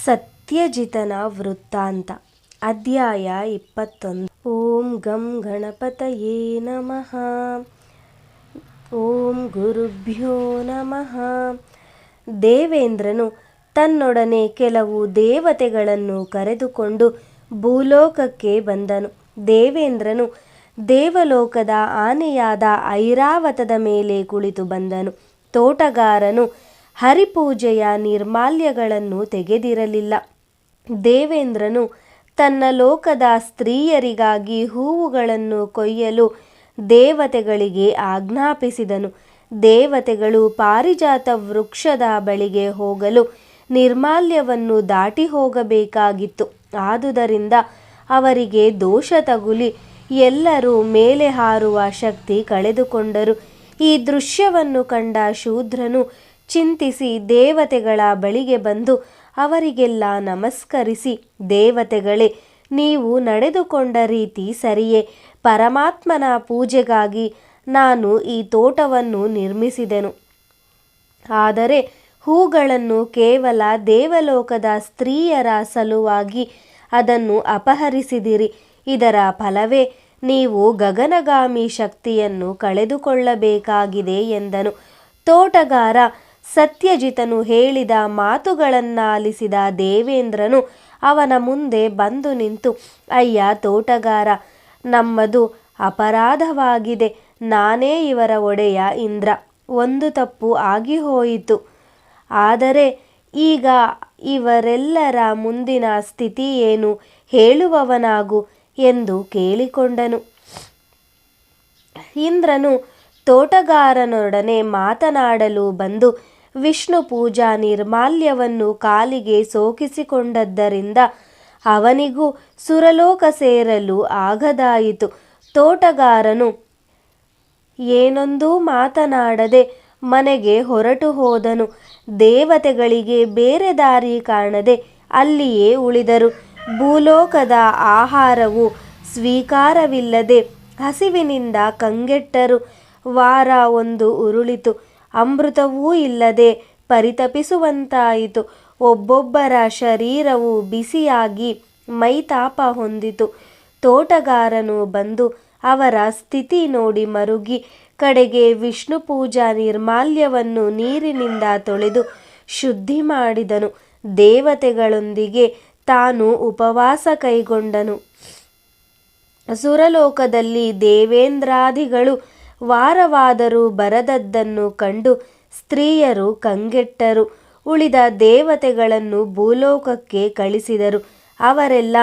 ಸತ್ಯಜಿತನ ವೃತ್ತಾಂತ. ಅಧ್ಯಾಯ 21. ಓಂ ಗಂ ಗಣಪತಯೇ ನಮಃ. ಓಂ ಗುರುಭ್ಯೋ ನಮಃ. ದೇವೇಂದ್ರನು ತನ್ನೊಡನೆ ಕೆಲವು ದೇವತೆಗಳನ್ನು ಕರೆದುಕೊಂಡು ಭೂಲೋಕಕ್ಕೆ ಬಂದನು. ದೇವೇಂದ್ರನು ದೇವಲೋಕದ ಆನೆಯಾದ ಐರಾವತದ ಮೇಲೆ ಕುಳಿತು ಬಂದನು. ತೋಟಗಾರನು ಹರಿಪೂಜೆಯ ನಿರ್ಮಾಲ್ಯಗಳನ್ನು ತೆಗೆದಿರಲಿಲ್ಲ. ದೇವೇಂದ್ರನು ತನ್ನ ಲೋಕದ ಸ್ತ್ರೀಯರಿಗಾಗಿ ಹೂವುಗಳನ್ನು ಕೊಯ್ಯಲು ದೇವತೆಗಳಿಗೆ ಆಜ್ಞಾಪಿಸಿದನು. ದೇವತೆಗಳು ಪಾರಿಜಾತ ವೃಕ್ಷದ ಬಳಿಗೆ ಹೋಗಲು ನಿರ್ಮಾಲ್ಯವನ್ನು ದಾಟಿ ಹೋಗಬೇಕಾಗಿತ್ತು. ಆದುದರಿಂದ ಅವರಿಗೆ ದೋಷ ತಗುಲಿ ಎಲ್ಲರೂ ಮೇಲೆ ಹಾರುವ ಶಕ್ತಿ ಕಳೆದುಕೊಂಡರು. ಈ ದೃಶ್ಯವನ್ನು ಕಂಡ ಶೂದ್ರನು ಚಿಂತಿಸಿ ದೇವತೆಗಳ ಬಳಿಗೆ ಬಂದು ಅವರಿಗೆಲ್ಲ ನಮಸ್ಕರಿಸಿ, ದೇವತೆಗಳೇ, ನೀವು ನಡೆದುಕೊಂಡ ರೀತಿ ಸರಿಯೇ. ಪರಮಾತ್ಮನ ಪೂಜೆಗಾಗಿ ನಾನು ಈ ತೋಟವನ್ನು ನಿರ್ಮಿಸಿದೆನು. ಆದರೆ ಹೂಗಳನ್ನು ಕೇವಲ ದೇವಲೋಕದ ಸ್ತ್ರೀಯರ ಸಲುವಾಗಿ ಅದನ್ನು ಅಪಹರಿಸಿದಿರಿ. ಇದರ ಫಲವೇ ನೀವು ಗಗನಗಾಮಿ ಶಕ್ತಿಯನ್ನು ಕಳೆದುಕೊಳ್ಳಬೇಕಾಗಿದೆ ಎಂದನು. ತೋಟಗಾರ ಸತ್ಯಜಿತನು ಹೇಳಿದ ಮಾತುಗಳನ್ನಾಲಿಸಿದ ದೇವೇಂದ್ರನು ಅವನ ಮುಂದೆ ಬಂದು ನಿಂತು, ಅಯ್ಯ ತೋಟಗಾರ, ನಮ್ಮದು ಅಪರಾಧವಾಗಿದೆ. ನಾನೇ ಇವರ ಒಡೆಯ ಇಂದ್ರ. ಒಂದು ತಪ್ಪು ಆಗಿಹೋಯಿತು. ಆದರೆ ಈಗ ಇವರೆಲ್ಲರ ಮುಂದಿನ ಸ್ಥಿತಿ ಏನು, ಹೇಳುವವನಾಗು ಎಂದು ಕೇಳಿಕೊಂಡನು. ಇಂದ್ರನು ತೋಟಗಾರನೊಡನೆ ಮಾತನಾಡಲು ಬಂದು ವಿಷ್ಣು ಪೂಜಾ ನಿರ್ಮಾಲ್ಯವನ್ನು ಕಾಲಿಗೆ ಸೋಕಿಸಿಕೊಂಡದ್ದರಿಂದ ಅವನಿಗೂ ಸುರಲೋಕ ಸೇರಲು ಆಗದಾಯಿತು. ತೋಟಗಾರನು ಏನೊಂದೂ ಮಾತನಾಡದೆ ಮನೆಗೆ ಹೊರಟು ಹೋದನು. ದೇವತೆಗಳಿಗೆ ಬೇರೆ ದಾರಿ ಕಾಣದೆ ಅಲ್ಲಿಯೇ ಉಳಿದರು. ಭೂಲೋಕದ ಆಹಾರವು ಸ್ವೀಕಾರವಿಲ್ಲದೆ ಹಸಿವಿನಿಂದ ಕಂಗೆಟ್ಟರು. ವಾರ ಒಂದು ಉರುಳಿತು. ಅಮೃತವೂ ಇಲ್ಲದೆ ಪರಿತಪಿಸುವಂತಾಯಿತು. ಒಬ್ಬೊಬ್ಬರ ಶರೀರವು ಬಿಸಿಯಾಗಿ ಮೈತಾಪ ಹೊಂದಿತು. ತೋಟಗಾರನು ಬಂದು ಅವರ ಸ್ಥಿತಿ ನೋಡಿ ಮರುಗಿ ಕಡೆಗೆ ವಿಷ್ಣು ಪೂಜಾ ನಿರ್ಮಾಲ್ಯವನ್ನು ನೀರಿನಿಂದ ತೊಳೆದು ಶುದ್ಧಿ ಮಾಡಿದನು. ದೇವತೆಗಳೊಂದಿಗೆ ತಾನು ಉಪವಾಸ ಕೈಗೊಂಡನು. ಸುರಲೋಕದಲ್ಲಿ ದೇವೇಂದ್ರಾದಿಗಳು ವಾರವಾದರೂ ಬರದದ್ದನ್ನು ಕಂಡು ಸ್ತ್ರೀಯರು ಕಂಗೆಟ್ಟರು. ಉಳಿದ ದೇವತೆಗಳನ್ನು ಭೂಲೋಕಕ್ಕೆ ಕಳಿಸಿದರು. ಅವರೆಲ್ಲ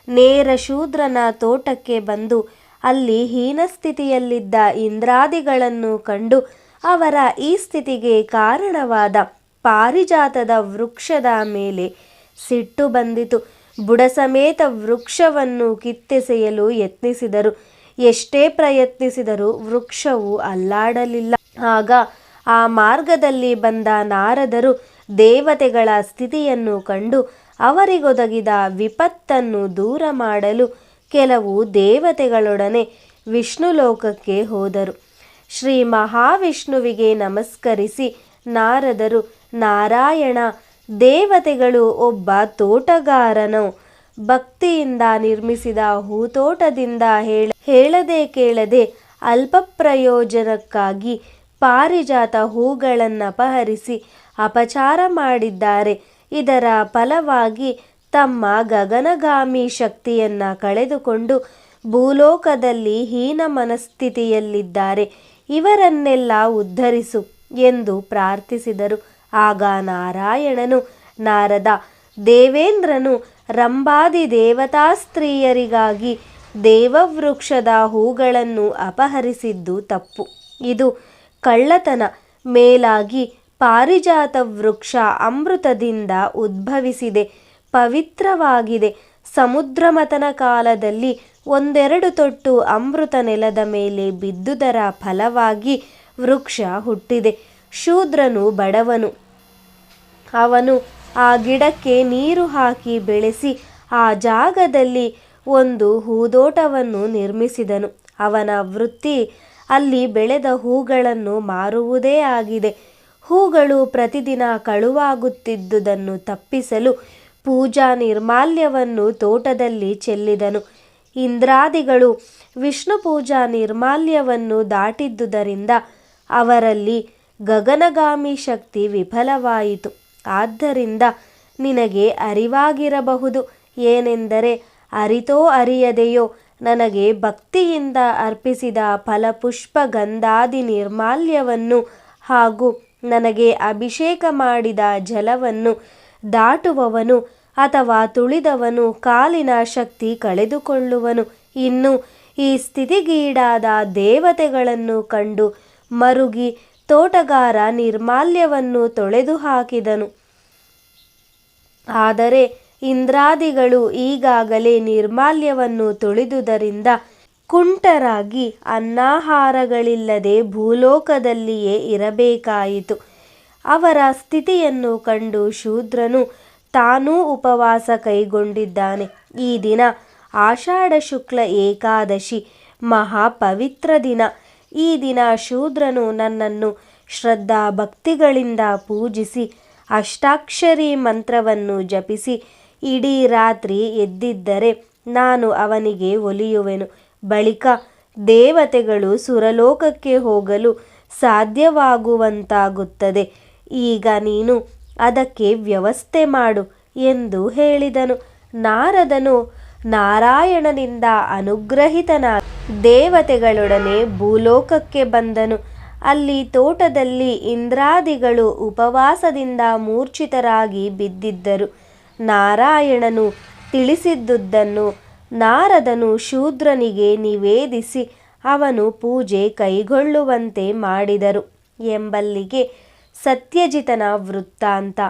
ನೇರ ಶೂದ್ರನ ತೋಟಕ್ಕೆ ಬಂದು ಅಲ್ಲಿ ಹೀನಸ್ಥಿತಿಯಲ್ಲಿದ್ದ ಇಂದ್ರಾದಿಗಳನ್ನು ಕಂಡು ಅವರ ಈ ಸ್ಥಿತಿಗೆ ಕಾರಣವಾದ ಪಾರಿಜಾತದ ವೃಕ್ಷದ ಮೇಲೆ ಸಿಟ್ಟು ಬಂದಿತು. ಬುಡಸಮೇತ ವೃಕ್ಷವನ್ನು ಕಿತ್ತೆಸೆಯಲು ಯತ್ನಿಸಿದರು. ಎಷ್ಟೇ ಪ್ರಯತ್ನಿಸಿದರೂ ವೃಕ್ಷವು ಅಲ್ಲಾಡಲಿಲ್ಲ. ಆಗ ಆ ಮಾರ್ಗದಲ್ಲಿ ಬಂದ ನಾರದರು ದೇವತೆಗಳ ಸ್ಥಿತಿಯನ್ನು ಕಂಡು ಅವರಿಗೊದಗಿದ ವಿಪತ್ತನ್ನು ದೂರ ಮಾಡಲು ಕೆಲವು ದೇವತೆಗಳೊಡನೆ ವಿಷ್ಣು ಲೋಕಕ್ಕೆ ಹೋದರು. ಶ್ರೀ ಮಹಾವಿಷ್ಣುವಿಗೆ ನಮಸ್ಕರಿಸಿ ನಾರದರು, ನಾರಾಯಣ, ದೇವತೆಗಳು ಒಬ್ಬ ತೋಟಗಾರನು ಭಕ್ತಿಯಿಂದ ನಿರ್ಮಿಸಿದ ಹೂತೋಟದಿಂದ ಹೇಳದೆ ಕೇಳದೆ ಅಲ್ಪ ಪ್ರಯೋಜನಕ್ಕಾಗಿ ಪಾರಿಜಾತ ಹೂಗಳನ್ನಪಹರಿಸಿ ಅಪಚಾರ ಮಾಡಿದ್ದಾರೆ. ಇದರ ಫಲವಾಗಿ ತಮ್ಮ ಗಗನಗಾಮಿ ಶಕ್ತಿಯನ್ನ ಕಳೆದುಕೊಂಡು ಭೂಲೋಕದಲ್ಲಿ ಹೀನ ಮನಸ್ಥಿತಿಯಲ್ಲಿದ್ದಾರೆ. ಇವರನ್ನೆಲ್ಲ ಉದ್ಧರಿಸು ಎಂದು ಪ್ರಾರ್ಥಿಸಿದರು. ಆಗ ನಾರಾಯಣನು, ನಾರದ, ದೇವೇಂದ್ರನು ರಂಭಾದಿ ದೇವತಾ ಸ್ತ್ರೀಯರಿಗಾಗಿ ದೇವವೃಕ್ಷದ ಹೂಗಳನ್ನು ಅಪಹರಿಸಿದ್ದು ತಪ್ಪು. ಇದು ಕಳ್ಳತನ. ಮೇಲಾಗಿ ಪಾರಿಜಾತ ವೃಕ್ಷ ಅಮೃತದಿಂದ ಉದ್ಭವಿಸಿದೆ, ಪವಿತ್ರವಾಗಿದೆ. ಸಮುದ್ರಮಥನ ಕಾಲದಲ್ಲಿ ಒಂದೆರಡು ತೊಟ್ಟು ಅಮೃತ ನೆಲದ ಮೇಲೆ ಬಿದ್ದುದರ ಫಲವಾಗಿ ವೃಕ್ಷ ಹುಟ್ಟಿದೆ. ಶೂದ್ರನು ಬಡವನು. ಅವನು ಆ ಗಿಡಕ್ಕೆ ನೀರು ಹಾಕಿ ಬೆಳೆಸಿ ಆ ಜಾಗದಲ್ಲಿ ಒಂದು ಹೂದೋಟವನ್ನು ನಿರ್ಮಿಸಿದನು. ಅವನ ವೃತ್ತಿ ಅಲ್ಲಿ ಬೆಳೆದ ಹೂಗಳನ್ನು ಮಾರುವುದೇ ಆಗಿದೆ. ಹೂಗಳು ಪ್ರತಿದಿನ ಕಳುವಾಗುತ್ತಿದ್ದುದನ್ನು ತಪ್ಪಿಸಲು ಪೂಜಾ ನಿರ್ಮಾಲ್ಯವನ್ನು ತೋಟದಲ್ಲಿ ಚೆಲ್ಲಿದನು. ಇಂದ್ರಾದಿಗಳು ವಿಷ್ಣು ಪೂಜಾ ನಿರ್ಮಾಲ್ಯವನ್ನು ದಾಟಿದ್ದುದರಿಂದ ಅವರಲ್ಲಿ ಗಗನಗಾಮಿ ಶಕ್ತಿ ವಿಫಲವಾಯಿತು. ಆದ್ದರಿಂದ ನಿನಗೆ ಅರಿವಾಗಿರಬಹುದು. ಏನೆಂದರೆ, ಅರಿತೋ ಅರಿಯದೆಯೋ ನನಗೆ ಭಕ್ತಿಯಿಂದ ಅರ್ಪಿಸಿದ ಫಲಪುಷ್ಪ ಗಂಧಾದಿ ನಿರ್ಮಾಲ್ಯವನ್ನು ಹಾಗೂ ನನಗೆ ಅಭಿಷೇಕ ಮಾಡಿದ ಜಲವನ್ನು ದಾಟುವವನು ಅಥವಾ ತುಳಿದವನು ಕಾಲಿನ ಶಕ್ತಿ ಕಳೆದುಕೊಳ್ಳುವನು. ಇನ್ನು ಈ ಸ್ಥಿತಿಗೀಡಾದ ದೇವತೆಗಳನ್ನು ಕಂಡು ಮರುಗಿ ತೋಟಗಾರ ನಿರ್ಮಾಲ್ಯವನ್ನು ತೊಳೆದು ಹಾಕಿದನು. ಆದರೆ ಇಂದ್ರಾದಿಗಳು ಈಗಾಗಲೇ ನಿರ್ಮಾಲ್ಯವನ್ನು ತೊಳೆದುದರಿಂದ ಕುಂಟರಾಗಿ ಅನ್ನಾಹಾರಗಳಿಲ್ಲದೆ ಭೂಲೋಕದಲ್ಲಿಯೇ ಇರಬೇಕಾಯಿತು. ಅವರ ಸ್ಥಿತಿಯನ್ನು ಕಂಡು ಶೂದ್ರನು ತಾನೂ ಉಪವಾಸ ಕೈಗೊಂಡಿದ್ದಾನೆ. ಈ ದಿನ ಆಷಾಢ ಶುಕ್ಲ ಏಕಾದಶಿ, ಮಹಾಪವಿತ್ರ ದಿನ. ಈ ದಿನ ಶೂದ್ರನು ನನ್ನನ್ನು ಶ್ರದ್ಧಾ ಭಕ್ತಿಗಳಿಂದ ಪೂಜಿಸಿ ಅಷ್ಟಾಕ್ಷರಿ ಮಂತ್ರವನ್ನು ಜಪಿಸಿ ಇಡೀ ರಾತ್ರಿ ಎದ್ದಿದ್ದರೆ ನಾನು ಅವನಿಗೆ ಒಲಿಯುವೆನು. ಬಳಿಕ ದೇವತೆಗಳು ಸುರಲೋಕಕ್ಕೆ ಹೋಗಲು ಸಾಧ್ಯವಾಗುವಂತಾಗುತ್ತದೆ. ಈಗ ನೀನು ಅದಕ್ಕೆ ವ್ಯವಸ್ಥೆ ಮಾಡು ಎಂದು ಹೇಳಿದನು. ನಾರದನು ನಾರಾಯಣನಿಂದ ಅನುಗ್ರಹಿತನಾಗಿ ದೇವತೆಗಳೊಡನೆ ಭೂಲೋಕಕ್ಕೆ ಬಂದನು. ಅಲ್ಲಿ ತೋಟದಲ್ಲಿ ಇಂದ್ರಾದಿಗಳು ಉಪವಾಸದಿಂದ ಮೂರ್ಛಿತರಾಗಿ ಬಿದ್ದಿದ್ದರು. ನಾರಾಯಣನು ತಿಳಿಸಿದ್ದುದನ್ನು ನಾರದನು ಶೂದ್ರನಿಗೆ ನಿವೇದಿಸಿ ಅವನು ಪೂಜೆ ಕೈಗೊಳ್ಳುವಂತೆ ಮಾಡಿದರು ಎಂಬಲ್ಲಿಗೆ ಸತ್ಯಜಿತನ ವೃತ್ತಾಂತ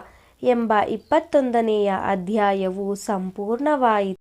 ಎಂಬ 21ನೆಯ ಅಧ್ಯಾಯವು ಸಂಪೂರ್ಣವಾಯಿತು.